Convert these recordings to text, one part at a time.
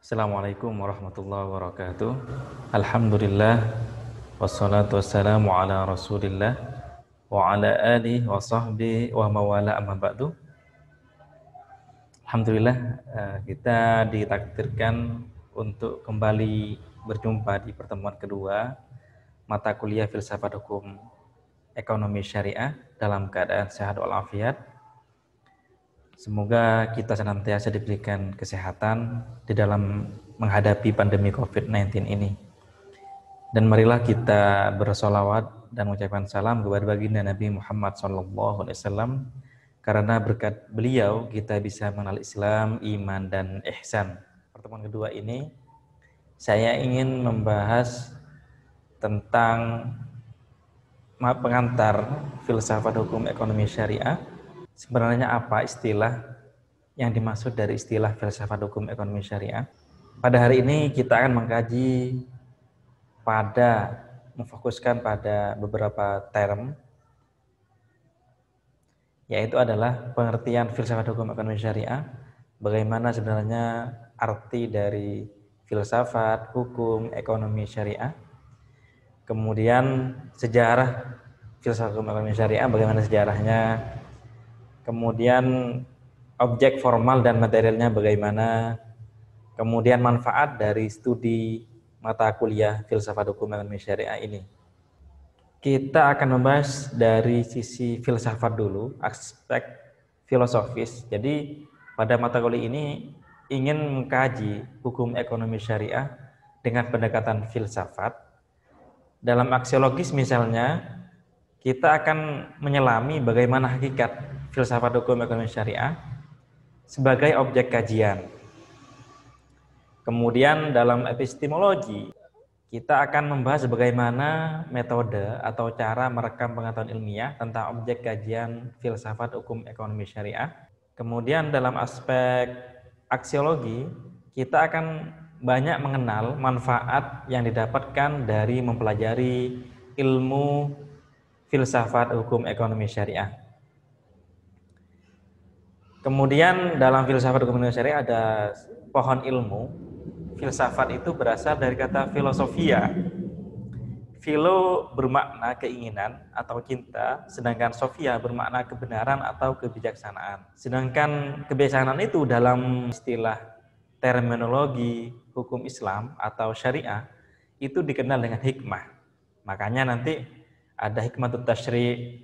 Assalamualaikum warahmatullahi wabarakatuh. Alhamdulillah wassalatu wassalamu ala Rasulillah wa ala alihi wa sahbihi wa mawala amma ba'du. Alhamdulillah kita ditakdirkan untuk kembali berjumpa di pertemuan kedua mata kuliah Filsafat Hukum Ekonomi Syariah dalam keadaan sehat walafiat. Semoga kita senantiasa diberikan kesehatan di dalam menghadapi pandemi COVID-19 ini. Dan marilah kita bersolawat dan mengucapkan salam kepada baginda Nabi Muhammad SAW, karena berkat beliau kita bisa mengenal Islam, iman, dan ihsan. Pertemuan kedua ini saya ingin membahas tentang pengantar filsafat hukum ekonomi syariah. Sebenarnya apa istilah yang dimaksud dari istilah filsafat hukum ekonomi syariah? Pada hari ini kita akan mengkaji memfokuskan pada beberapa term, yaitu adalah pengertian filsafat hukum ekonomi syariah, bagaimana sebenarnya arti dari filsafat hukum ekonomi syariah, kemudian sejarah filsafat hukum ekonomi syariah, bagaimana sejarahnya, kemudian objek formal dan materialnya bagaimana, kemudian manfaat dari studi mata kuliah filsafat hukum ekonomi syariah ini. Kita akan membahas dari sisi filsafat dulu, aspek filosofis. Jadi pada mata kuliah ini ingin mengkaji hukum ekonomi syariah dengan pendekatan filsafat. Dalam aksiologis misalnya, kita akan menyelami bagaimana hakikat filsafat hukum ekonomi syariah sebagai objek kajian. Kemudian dalam epistemologi, kita akan membahas bagaimana metode atau cara merekam pengetahuan ilmiah tentang objek kajian filsafat hukum ekonomi syariah. Kemudian dalam aspek aksiologi, kita akan banyak mengenal manfaat yang didapatkan dari mempelajari ilmu filsafat hukum ekonomi syariah. Kemudian dalam filsafat hukum ekonomi syariah ada pohon ilmu. Filsafat itu berasal dari kata filosofia. Philo bermakna keinginan atau cinta, sedangkan sofia bermakna kebenaran atau kebijaksanaan. Sedangkan kebijaksanaan itu dalam istilah terminologi hukum Islam atau syariah itu dikenal dengan hikmah. Makanya nanti ada hikmatut tasyri',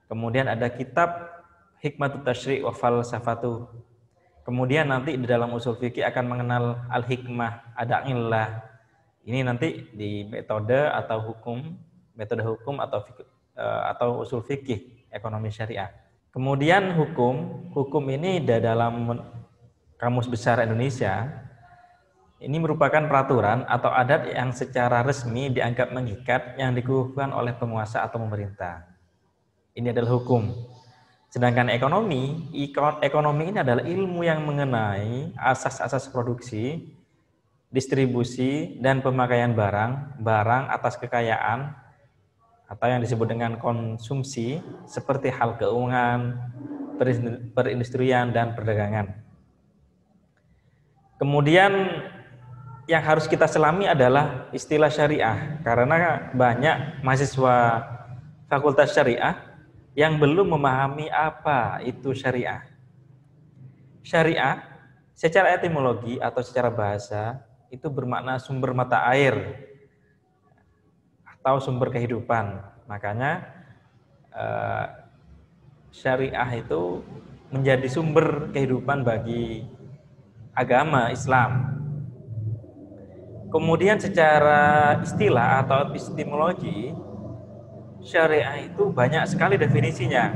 kemudian ada kitab hikmatut tasyri' wa falsafatuh. Kemudian nanti di dalam usul fikih akan mengenal al-hikmah, ada illah. Ini nanti di metode hukum atau usul fikih ekonomi syariah. Kemudian hukum ini dalam Kamus Besar Indonesia ini merupakan peraturan atau adat yang secara resmi dianggap mengikat yang dikukuhkan oleh penguasa atau pemerintah. Ini adalah hukum. Sedangkan ekonomi ini adalah ilmu yang mengenai asas-asas produksi, distribusi, dan pemakaian barang atas kekayaan atau yang disebut dengan konsumsi, seperti hal keuangan, perindustrian, dan perdagangan. Kemudian yang harus kita selami adalah istilah syariah, karena banyak mahasiswa fakultas syariah yang belum memahami apa itu syariah. Syariah secara etimologi atau secara bahasa itu bermakna sumber mata air atau sumber kehidupan. Makanya syariah itu menjadi sumber kehidupan bagi agama Islam. Kemudian secara istilah atau epistemologi, syariah itu banyak sekali definisinya.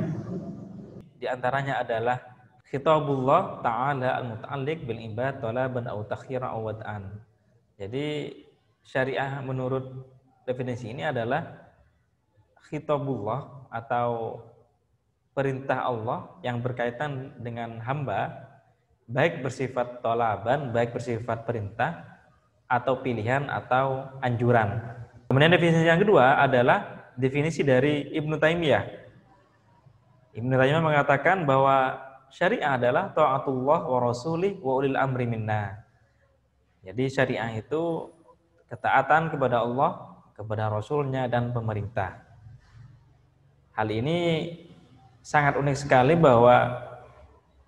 Di antaranya adalah khitabullah ta'ala al-muta'alliq bil ibad talaban aw takhira aw wad'an. Jadi syariah menurut definisi ini adalah khitabullah atau perintah Allah yang berkaitan dengan hamba, baik bersifat talaban, baik bersifat perintah atau pilihan atau anjuran. Kemudian definisi yang kedua adalah definisi dari Ibnu Taimiyah. Ibnu Taimiyah mengatakan bahwa syariah adalah ta'atullah wa rasulih wa ulil amri minna. Jadi syariah itu ketaatan kepada Allah, kepada Rasulnya, dan pemerintah. Hal ini sangat unik sekali bahwa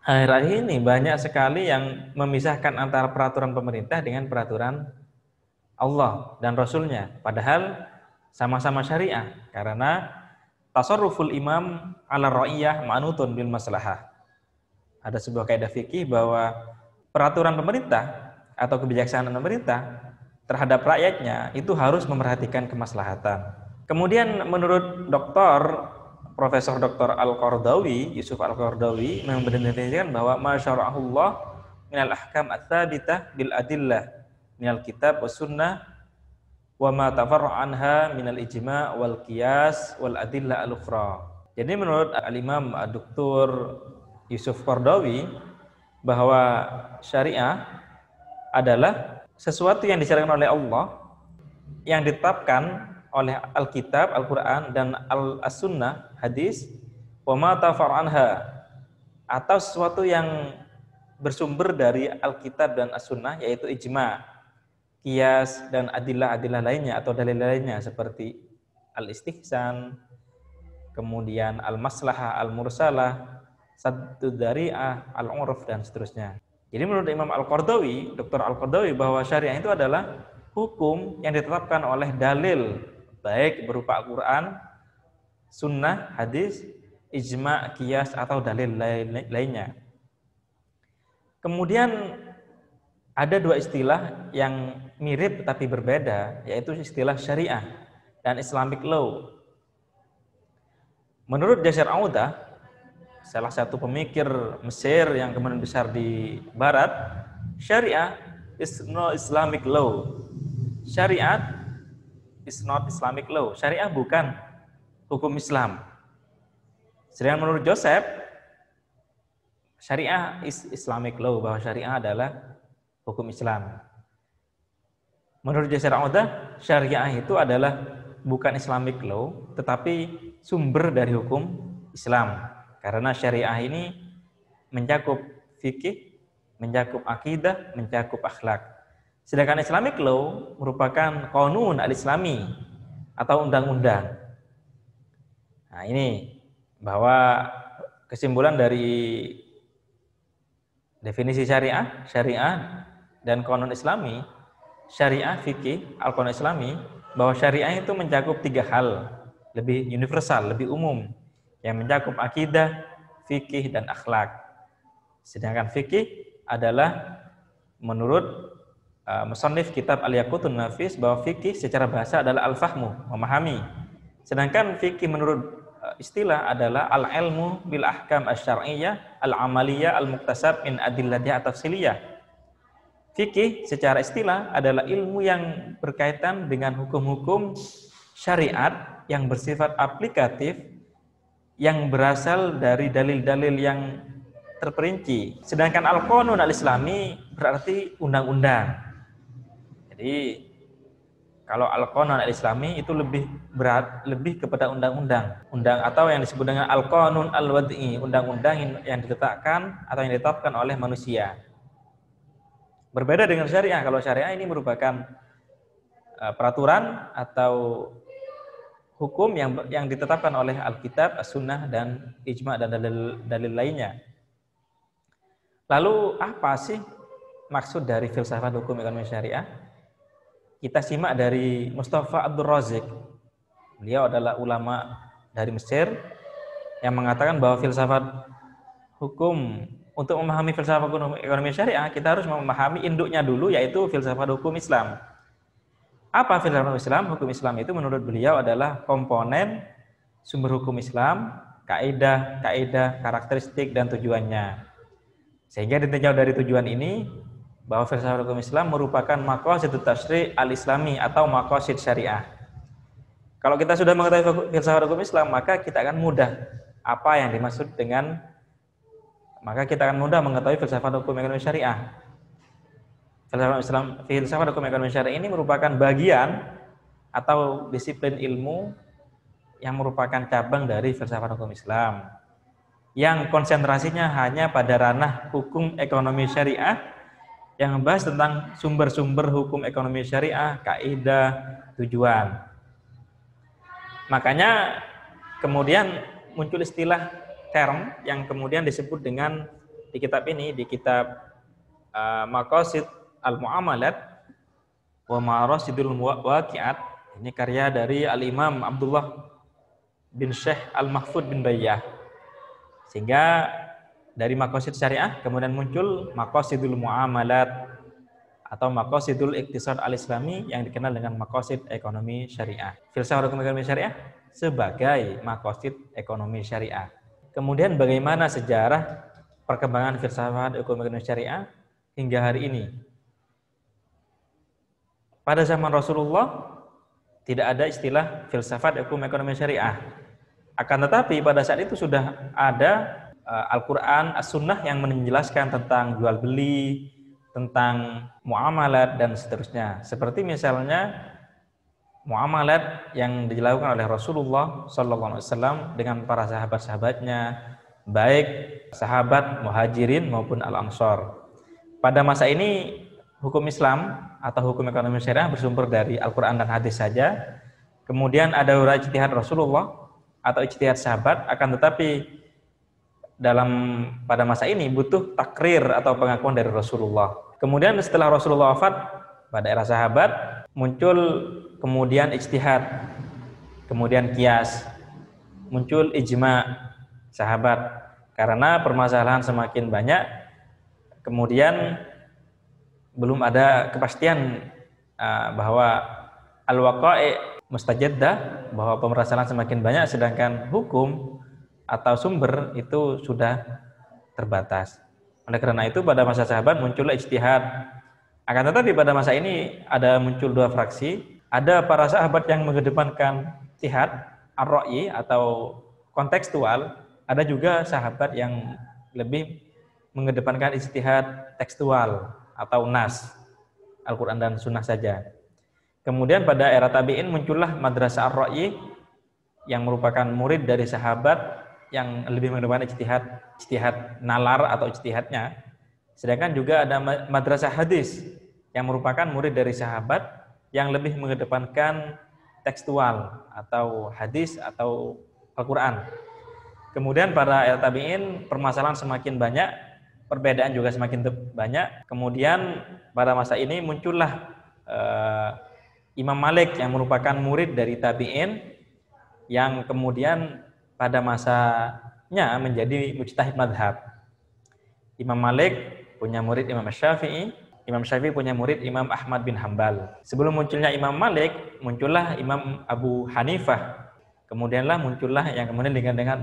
akhir-akhir ini banyak sekali yang memisahkan antara peraturan pemerintah dengan peraturan Allah dan Rasulnya. Padahal sama-sama syariah. Karena tasarruful imam ala ra'iyah manutun bil maslahah. Ada sebuah kaidah fikih bahwa peraturan pemerintah atau kebijaksanaan pemerintah terhadap rakyatnya itu harus memperhatikan kemaslahatan. Kemudian menurut Profesor Dr. Al-Qardawi, Yusuf Al-Qardawi membenarkan bahwa masyara'ahullah minal ahkam ats-tsabitah bil adillah minal kitab was sunnah wa ma tafarra'a anha minal ijma' wal qiyas wal adillah al-ukhra. Jadi menurut Al-Imam Dr. Yusuf Qardawi bahwa syariah adalah sesuatu yang disyariatkan oleh Allah, yang ditetapkan oleh Alkitab, Al-Quran, dan As-Sunnah, hadis, wa ma tafarra'a anha, atau sesuatu yang bersumber dari Alkitab dan As-Sunnah, yaitu ijma', qiyas, dan adillah-adillah lainnya atau dalil lainnya seperti al-istihsan, kemudian al-maslahah, al-mursalah, saddud dzari'ah, al-urf, dan seterusnya. Jadi menurut Imam Al-Qardawi, Dr. Al-Qardawi, bahwa syariah itu adalah hukum yang ditetapkan oleh dalil, baik berupa Al-Quran, sunnah, hadis, ijma', qiyas, atau dalil lainnya. Kemudian ada dua istilah yang mirip tetapi berbeda, yaitu istilah syariah dan Islamic law. Menurut Yasir Audah, salah satu pemikir Mesir yang kemudian besar di Barat, syariah is no Islamic law. Syariat is not Islamic law. Syariah bukan hukum Islam. Sedangkan menurut Joseph, syariah is Islamic law, bahwa syariah adalah hukum Islam. Menurut Yasir Audah, syariah itu adalah bukan Islamic law, tetapi sumber dari hukum Islam. Karena syariah ini mencakup fikih, mencakup akidah, mencakup akhlak. Sedangkan Islamic law merupakan qanun al-islami atau undang-undang. Nah, ini bahwa kesimpulan dari definisi syariah, dan qanun islami, syariah, fikih, al-qanun islami, bahwa syariah itu mencakup tiga hal, lebih universal, lebih umum, yang mencakup akidah, fikih, dan akhlak. Sedangkan fikih adalah menurut musannif kitab Al-Yaqutun Nafis, bahwa fikih secara bahasa adalah al-fahmu, memahami. Sedangkan fikih menurut istilah adalah al-ilmu bil ahkam asy-syar'iyyah al-amaliyah al-muktasab min adillatih tafsiliyah. Fikih secara istilah adalah ilmu yang berkaitan dengan hukum-hukum syariat yang bersifat aplikatif, yang berasal dari dalil-dalil yang terperinci. Sedangkan al-qanun al-islami berarti undang-undang. Jadi kalau al-qanun al-islami itu lebih kepada undang-undang, atau yang disebut dengan al-qanun al-wad'i, undang-undang yang ditetapkan atau yang ditetapkan oleh manusia. Berbeda dengan syariah. Kalau syariah ini merupakan peraturan atau hukum yang ditetapkan oleh Alkitab, As-Sunnah, dan ijma' dan dalil lainnya. Lalu apa sih maksud dari filsafat hukum ekonomi syariah? Kita simak dari Mustafa Abdul Razik. Beliau adalah ulama dari Mesir yang mengatakan bahwa filsafat hukum, untuk memahami filsafat hukum ekonomi syariah, kita harus memahami induknya dulu, yaitu filsafat hukum Islam. Apa filsafat Islam? Hukum Islam itu menurut beliau adalah komponen sumber hukum Islam, kaidah, karakteristik, dan tujuannya. Sehingga ditinjau dari tujuan ini, bahwa filsafat hukum Islam merupakan maqasidut tasyri' al-islami atau maqasid syariah. Kalau kita sudah mengetahui filsafat hukum Islam, maka kita akan mudah apa yang dimaksud dengan, maka kita akan mudah mengetahui filsafat hukum ekonomi syariah. Filsafat hukum ekonomi syariah ini merupakan bagian atau disiplin ilmu yang merupakan cabang dari filsafat hukum Islam, yang konsentrasinya hanya pada ranah hukum ekonomi syariah yang membahas tentang sumber-sumber hukum ekonomi syariah, kaidah, tujuan. Makanya kemudian muncul istilah term yang kemudian disebut dengan di kitab ini, di kitab Maqasid al-Muamalat wa Marasidul Waqi'at. Ini karya dari Al-Imam Abdullah bin Syekh Al-Mahfud bin Bayyah. Sehingga dari Maqasid syariah kemudian muncul Maqasidul Muamalat atau Maqasidul Iqtisad al-Islami yang dikenal dengan Maqasid ekonomi syariah. Filsafat hukum ekonomi syariah sebagai Maqasid ekonomi syariah. Kemudian bagaimana sejarah perkembangan filsafat hukum ekonomi syariah hingga hari ini? Pada zaman Rasulullah tidak ada istilah filsafat hukum ekonomi syariah. Akan tetapi pada saat itu sudah ada Al-Quran, As-Sunnah yang menjelaskan tentang jual beli, tentang muamalat dan seterusnya. Seperti misalnya muamalat yang dilakukan oleh Rasulullah SAW dengan para sahabat-sahabatnya, baik sahabat Muhajirin maupun Al-Ansor. Pada masa ini hukum Islam atau hukum ekonomi syariah bersumber dari Al-Quran dan hadis saja. Kemudian ada ijtihad Rasulullah atau ijtihad sahabat, akan tetapi pada masa ini butuh takrir atau pengakuan dari Rasulullah. Kemudian setelah Rasulullah wafat, pada era sahabat muncul kemudian ijtihad, kemudian qiyas, muncul ijma sahabat. Karena permasalahan semakin banyak, kemudian belum ada kepastian bahwa al-waqa'i mustajaddah, bahwa permasalahan semakin banyak sedangkan hukum atau sumber itu sudah terbatas. Oleh karena itu pada masa sahabat muncullah ijtihad. Akan tetapi pada masa ini ada muncul dua fraksi. Ada para sahabat yang mengedepankan ijtihad ar-ra'yi atau kontekstual, ada juga sahabat yang lebih mengedepankan ijtihad tekstual atau nas, Al-Quran dan Sunnah saja. Kemudian pada era tabi'in muncullah madrasah ar-ra'yi yang merupakan murid dari sahabat yang lebih mengedepankan ijtihad nalar atau ijtihadnya. Sedangkan juga ada madrasah hadis yang merupakan murid dari sahabat yang lebih mengedepankan tekstual atau hadis atau Al-Quran. Kemudian pada era tabi'in permasalahan semakin banyak, perbedaan juga semakin banyak. Kemudian pada masa ini muncullah Imam Malik yang merupakan murid dari tabi'in yang kemudian pada masanya menjadi mujtahid madhab. Imam Malik punya murid Imam Syafi'i, Imam Syafi'i punya murid Imam Ahmad bin Hambal. Sebelum munculnya Imam Malik, muncullah Imam Abu Hanifah. Kemudianlah muncullah yang kemudian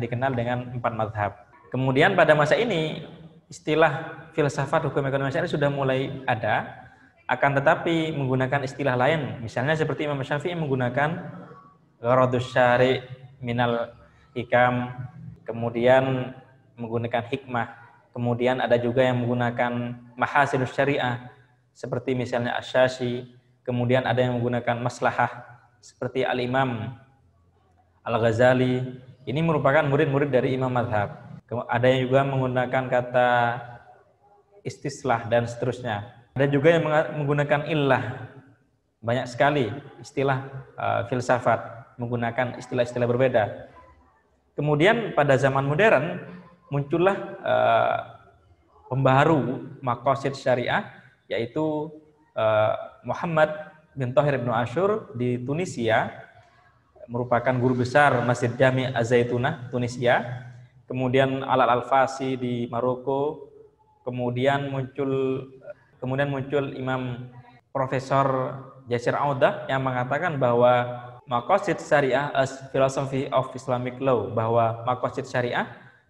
dikenal dengan 4 madhab. Kemudian pada masa ini istilah filsafat hukum ekonomi syariah sudah mulai ada, akan tetapi menggunakan istilah lain. Misalnya seperti Imam Syafi'i menggunakan gharadus syari' minal hikam, kemudian menggunakan hikmah. Kemudian ada juga yang menggunakan mahasinus syariah seperti misalnya Asy-Syashi. Kemudian ada yang menggunakan maslahah seperti Al-Imam Al-Ghazali. Ini merupakan murid-murid dari Imam Madhab. Ada yang juga menggunakan kata istislah dan seterusnya. Ada juga yang menggunakan illah. Banyak sekali istilah filsafat menggunakan istilah-istilah berbeda. Kemudian pada zaman modern muncullah pembaharu maqasid syariah, yaitu Muhammad bin Thahir bin Ashur di Tunisia, merupakan guru besar Masjid Jami' Az-Zaitunah Tunisia. Kemudian Al-Fasi di Maroko. Kemudian muncul Imam Profesor Yasir Audah yang mengatakan bahwa maqasid syariah as philosophy of Islamic law, bahwa maqasid syariah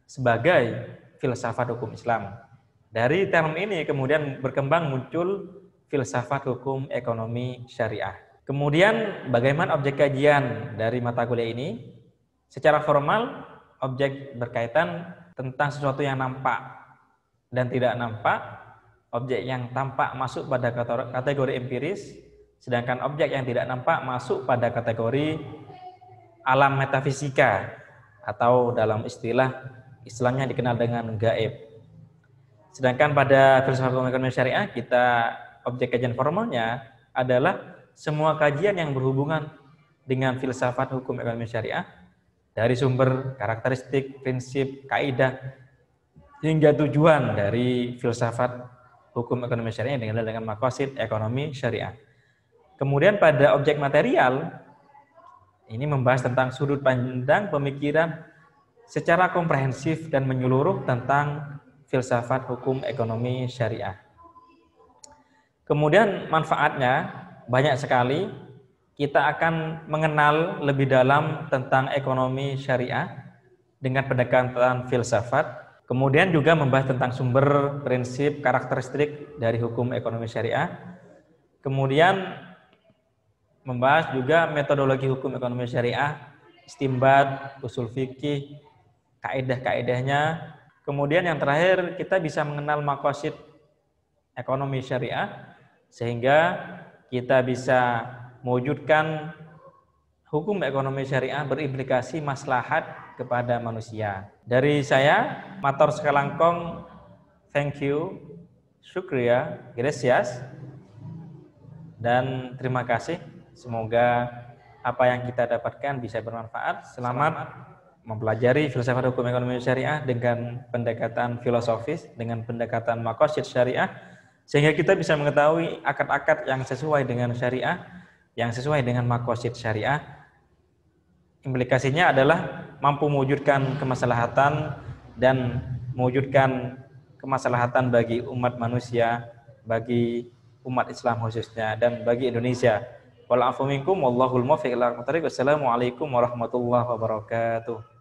sebagai filsafat hukum Islam. Dari term ini kemudian berkembang muncul filsafat hukum ekonomi syariah. Kemudian bagaimana objek kajian dari mata kuliah ini? Secara formal, objek berkaitan tentang sesuatu yang nampak dan tidak nampak. Objek yang tampak masuk pada kategori empiris, sedangkan objek yang tidak nampak masuk pada kategori alam metafisika atau dalam istilah Islamnya dikenal dengan gaib. Sedangkan pada filsafat hukum ekonomi syariah kita objek kajian formalnya adalah semua kajian yang berhubungan dengan filsafat hukum ekonomi syariah dari sumber, karakteristik, prinsip, kaidah hingga tujuan dari filsafat hukum ekonomi syariah dengan maqasid ekonomi syariah. Kemudian pada objek material ini membahas tentang sudut pandang pemikiran secara komprehensif dan menyeluruh tentang filsafat hukum ekonomi syariah. Kemudian manfaatnya banyak sekali. Kita akan mengenal lebih dalam tentang ekonomi syariah dengan pendekatan filsafat. Kemudian juga membahas tentang sumber, prinsip, karakteristik dari hukum ekonomi syariah. Kemudian membahas juga metodologi hukum ekonomi syariah, istinbat, usul fikih, kaidah-kaidahnya. Kemudian yang terakhir kita bisa mengenal maqasid ekonomi syariah sehingga kita bisa mewujudkan hukum ekonomi syariah berimplikasi maslahat kepada manusia. Dari saya, matur sekalangkong, thank you, syukriya, gracias, dan terima kasih. Semoga apa yang kita dapatkan bisa bermanfaat. Selamat mempelajari filsafat hukum ekonomi syariah dengan pendekatan filosofis, dengan pendekatan maqasid syariah, sehingga kita bisa mengetahui akad-akad yang sesuai dengan syariah, yang sesuai dengan maqasid syariah. Implikasinya adalah mampu mewujudkan kemaslahatan dan mewujudkan kemaslahatan bagi umat manusia, bagi umat Islam khususnya, dan bagi Indonesia. Wal afu minkum wallahul muwaffiq ila aqwamit thoriq. Wassalamualaikum warahmatullahi wabarakatuh.